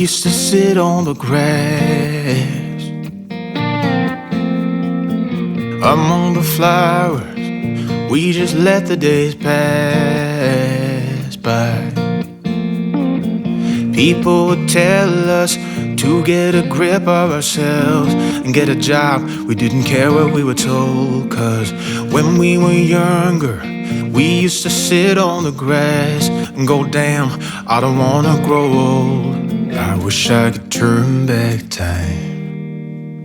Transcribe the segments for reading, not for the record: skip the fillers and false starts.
used to sit on the grass among the flowers. We just let the days pass by. People would tell us to get a grip of ourselves and get a job. We didn't care what we were told, 'cause when we were younger, we used to sit on the grass and go, damn, I don't wanna grow old. I wish I could turn back time.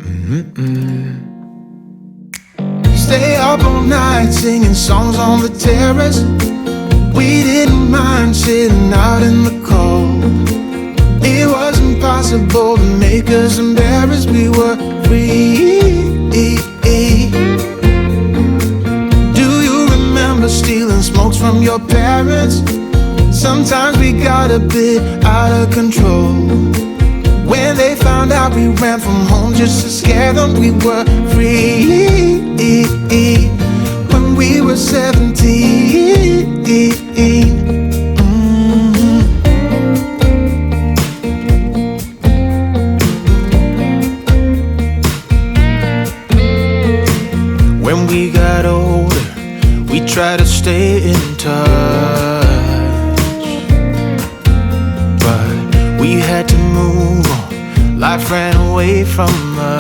Stay up all night singing songs on the terrace. We didn't mind sitting out in the cold. It wasn't possible to make us embarrassed. We were free. Do you remember stealing smokes from your parents? Sometimes we got a bit out of control. When they found out we ran from home just to scare them, we were free. When we were 17. When we got older, we tried to stay in touch, but we had to move on. Life ran away from us.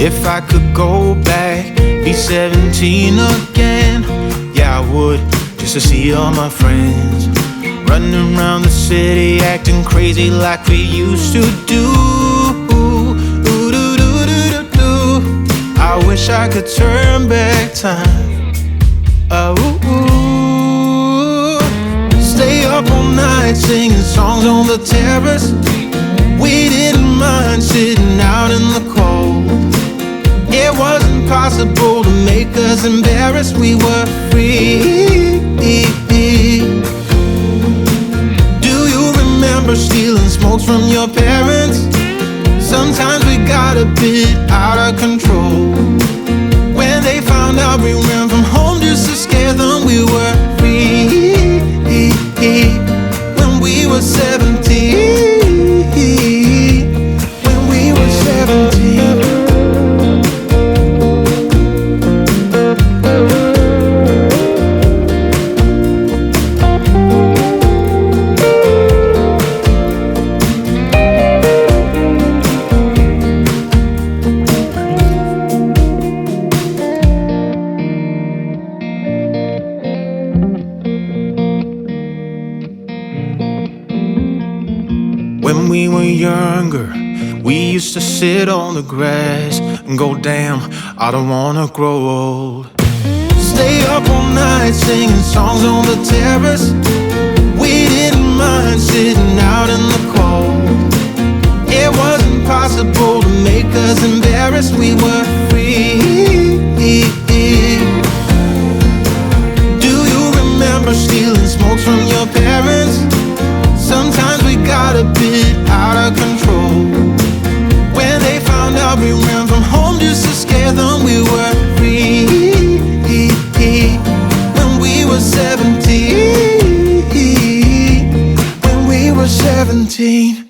If I could go back, be 17 again, yeah, I would, just to see all my friends running around the city, acting crazy like we used to do. I wish I could turn back time. Stay up all night singing songs on the terrace. We didn't mind sitting out in the cold. It wasn't possible to make us embarrassed. We were free. Do you remember stealing smokes from your parents? Sometimes we got a bit out of control. When they found out we ran from home just to scare them, we were free. When we were 17. When we were 17. When we were younger, we used to sit on the grass and go, damn, I don't wanna grow old. Stay up all night singing songs on the terrace. We didn't mind sitting out in the cold. It wasn't possible to make us embarrassed. We were free. Do you remember stealing smokes from your parents? Sometimes we got a bit out of control. When they found out we ran from home just to scare them, we were free. When we were 17. When we were 17.